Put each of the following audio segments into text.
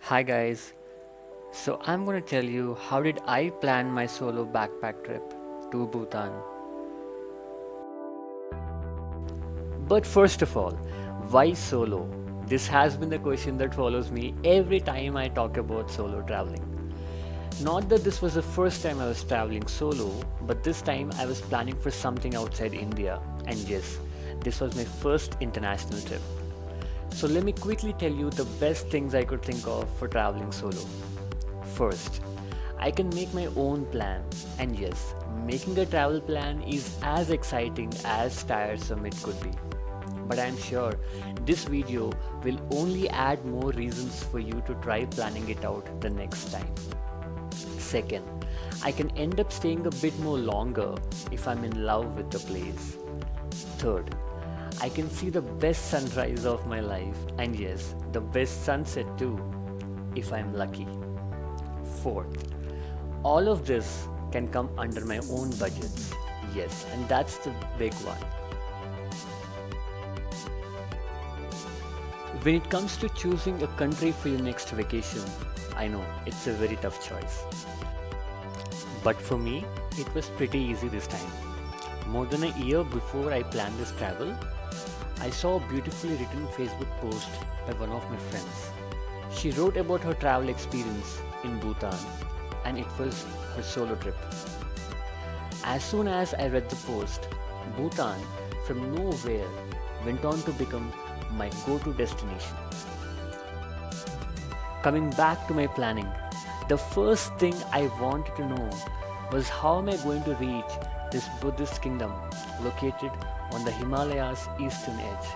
Hi guys. So I'm going to tell you how did I plan my solo backpack trip to Bhutan. But first of all, why solo? This has been the question that follows me every time I talk about solo traveling. Not that this was the first time I was traveling solo, but this time I was planning for something outside India. And yes, this was my first international trip. So let me quickly tell you the best things I could think of for traveling solo. First, I can make my own plan, and yes, making a travel plan is as exciting as tiresome it could be. But I'm sure this video will only add more reasons for you to try planning it out the next time. Second, I can end up staying a bit more longer if I'm in love with the place. Third, I can see the best sunrise of my life, and yes, the best sunset too, if I'm lucky. Fourth, all of this can come under my own budgets. Yes, and that's the big one. When it comes to choosing a country for your next vacation, I know it's a very tough choice. But for me, it was pretty easy this time. More than a year before I planned this travel, I saw a beautifully written Facebook post by one of my friends. She wrote about her travel experience in Bhutan, and it was her solo trip. As soon as I read the post, Bhutan from nowhere went on to become my go to destination. Coming back to my planning, the first thing I wanted to know was how am I going to reach this Buddhist kingdom located on the Himalayas' eastern edge.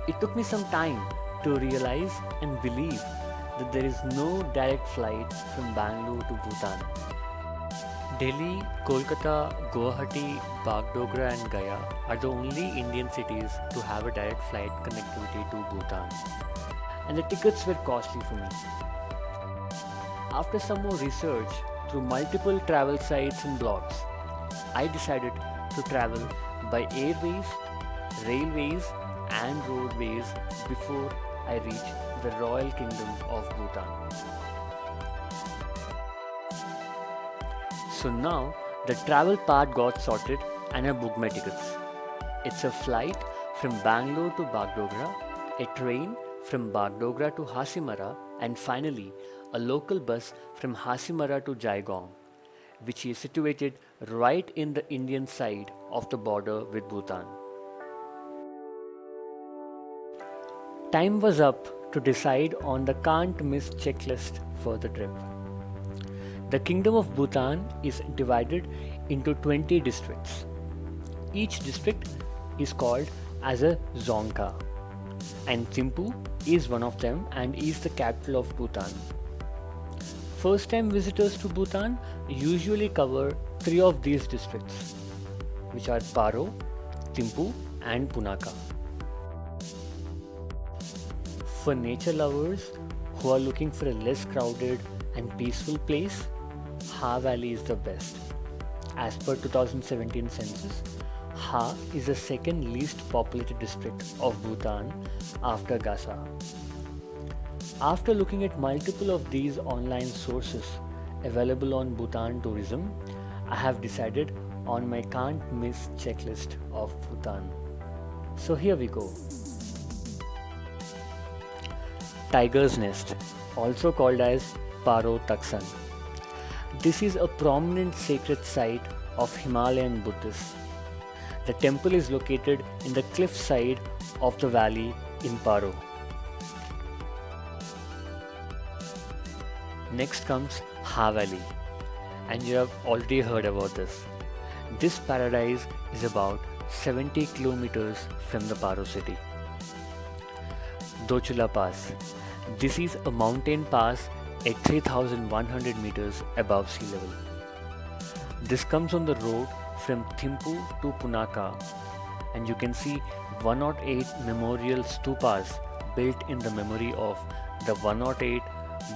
It took me some time to realize and believe that there is no direct flight from Bangalore to Bhutan. Delhi, Kolkata, Guwahati, Bagdogra, and Gaya are the only Indian cities to have a direct flight connectivity to Bhutan, and the tickets were costly for me. After some more research through multiple travel sites and blogs, I decided to travel by airways, railways, and roadways before I reach the Royal Kingdom of Bhutan. So now the travel part got sorted and I booked my tickets. It's a flight from Bangalore to Bagdogra, a train from Bagdogra to Hasimara, and finally a local bus from Hasimara to Jaigong, which is situated right in the Indian side of the border with Bhutan. Time was up to decide on the can't miss checklist for the trip. The Kingdom of Bhutan is divided into 20 districts. Each district is called as a Dzongkha, and Thimphu is one of them and is the capital of Bhutan. First time visitors to Bhutan usually cover three of these districts, which are Paro, Thimphu, and Punakha. For nature lovers who are looking for a less crowded and peaceful place, Ha Valley is the best. As per 2017 census, Ha is the second least populated district of Bhutan after Gasa. After looking at multiple of these online sources available on Bhutan Tourism, I have decided on my can't miss checklist of Bhutan. So here we go. Tiger's Nest, also called as Paro Taksan. This is a prominent sacred site of Himalayan Buddhists. The temple is located in the cliff side of the valley in Paro. Next comes Ha Valley, and you have already heard about this. This paradise is about 70 kilometers from the Paro city. Dochula Pass. This is a mountain pass at 3100 meters above sea level. This comes on the road from Thimphu to Punakha, and you can see 108 memorial stupas built in the memory of the 108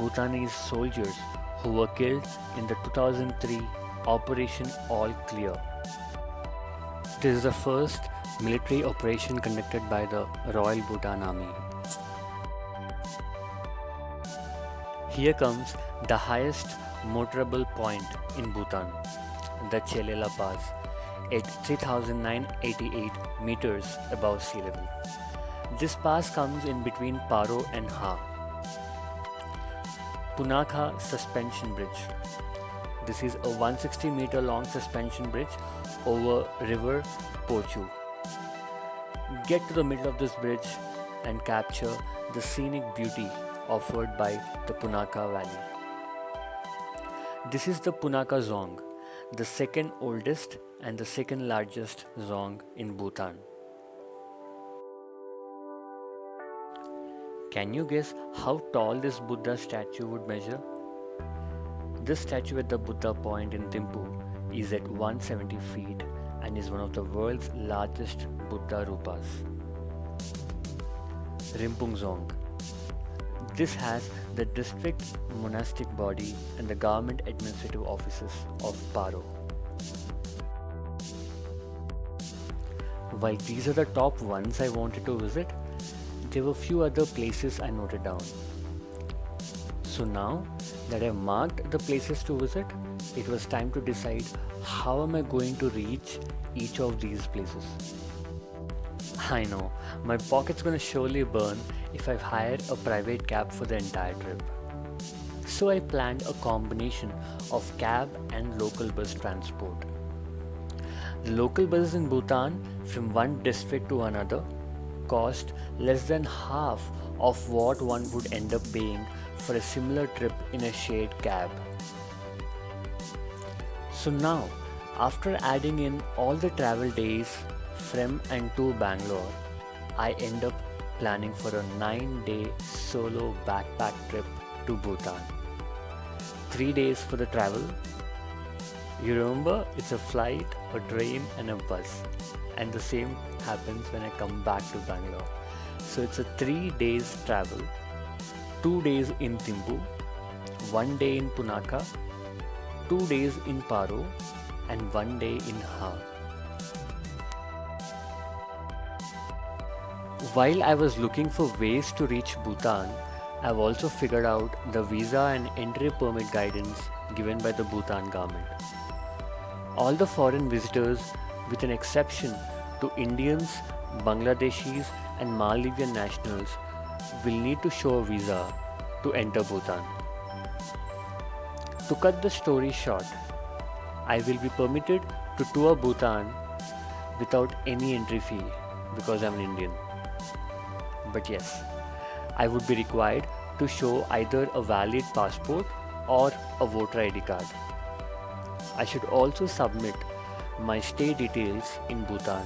Bhutanese soldiers who were killed in the 2003 Operation All Clear. This is the first military operation conducted by the Royal Bhutan Army. Here comes the highest motorable point in Bhutan, the Chelela Pass, at 3,988 meters above sea level. This pass comes in between Paro and Ha. Punakha Suspension Bridge. This is a 160-meter long suspension bridge over river Pochu. Get to the middle of this bridge and capture the scenic beauty offered by the Punakha Valley. This is the Punakha Dzong, the second oldest and the second largest Dzong in Bhutan. Can you guess how tall this Buddha statue would measure? This statue at the Buddha point in Thimphu is at 170 feet and is one of the world's largest Buddha Rupas. Rimpung Dzong. This has the district monastic body and the government administrative offices of Paro. While these are the top ones I wanted to visit, there were few other places I noted down. So now that I've marked the places to visit, it was time to decide how am I going to reach each of these places. I know, my pocket's gonna surely burn if I've hired a private cab for the entire trip. So I planned a combination of cab and local bus transport. The local buses in Bhutan from one district to another cost less than half of what one would end up paying for a similar trip in a shared cab. So now, after adding in all the travel days from and to Bangalore, I end up planning for a 9-day solo backpack trip to Bhutan. 3 days for the travel. You remember, it's a flight, a train and a bus. And the same happens when I come back to Bangalore. So it's a 3 days travel, 2 days in Thimphu, 1 day in Punakha, 2 days in Paro and 1 day in Ha. While I was looking for ways to reach Bhutan, I've also figured out the visa and entry permit guidance given by the Bhutan government. All the foreign visitors, with an exception to Indians, Bangladeshis and Maldivian nationals, will need to show a visa to enter Bhutan. To cut the story short, I will be permitted to tour Bhutan without any entry fee because I'm an Indian. But yes, I would be required to show either a valid passport or a voter ID card. I should also submit my stay details in Bhutan,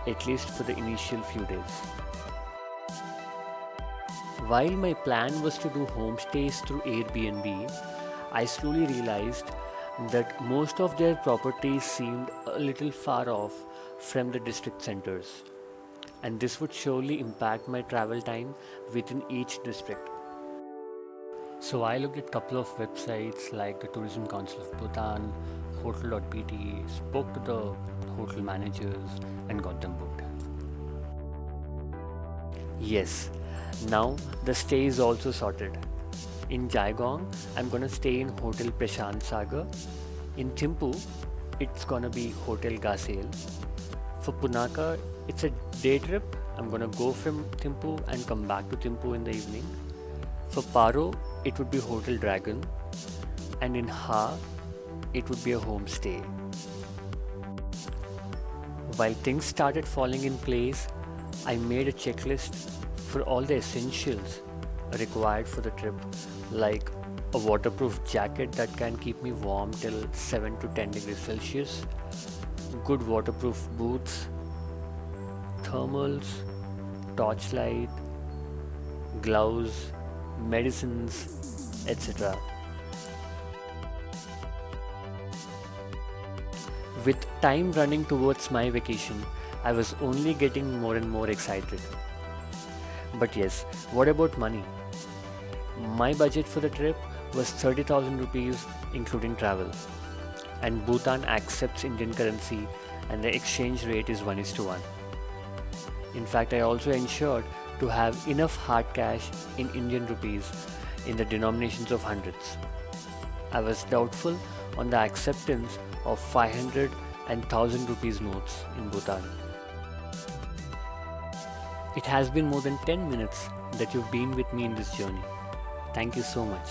at least for the initial few days. While my plan was to do homestays through Airbnb, I slowly realized that most of their properties seemed a little far off from the district centers, and this would surely impact my travel time within each district. So I looked at a couple of websites like the Tourism Council of Bhutan, Hotel.pt, spoke to the hotel managers and got them booked. Yes, now the stay is also sorted. In Jaigong, I'm gonna stay in Hotel Prashant Sagar. In Thimphu, it's gonna be Hotel Gasel. For Punakha, it's a day trip. I'm gonna go from Thimphu and come back to Thimphu in the evening. For Paro, it would be Hotel Dragon. And in Ha, it would be a homestay. While things started falling in place, I made a checklist for all the essentials required for the trip, like a waterproof jacket that can keep me warm till 7 to 10 degrees Celsius, good waterproof boots, thermals, torchlight, gloves, medicines, etc. With time running towards my vacation, I was only getting more and more excited. But yes, what about money? My budget for the trip was 30,000 rupees including travel. And Bhutan accepts Indian currency and the exchange rate is 1:1. In fact, I also ensured to have enough hard cash in Indian rupees in the denominations of hundreds. I was doubtful on the acceptance of 500 and 1000 rupees notes in Bhutan. It has been more than 10 minutes that you've been with me in this journey. Thank you so much.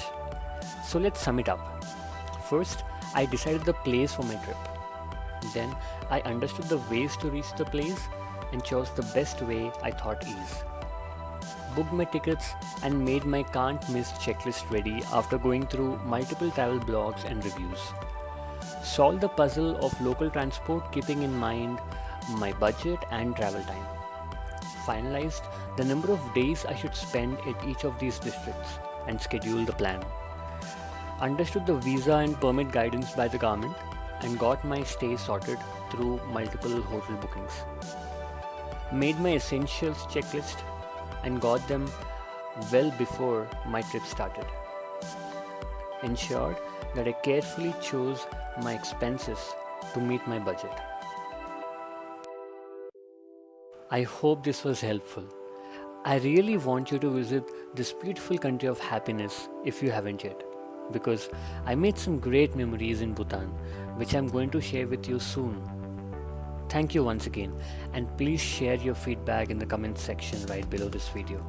So let's sum it up. First, I decided the place for my trip. Then, I understood the ways to reach the place and chose the best way I thought is. Booked my tickets and made my can't miss checklist ready after going through multiple travel blogs and reviews. Solved the puzzle of local transport keeping in mind my budget and travel time. Finalized the number of days I should spend at each of these districts and scheduled the plan. Understood the visa and permit guidance by the government and got my stay sorted through multiple hotel bookings. Made my essentials checklist and got them well before my trip started. Ensured that I carefully chose my expenses to meet my budget. I hope this was helpful. I really want you to visit this beautiful country of happiness if you haven't yet, because I made some great memories in Bhutan, which I'm going to share with you soon. Thank you once again, and please share your feedback in the comment section right below this video.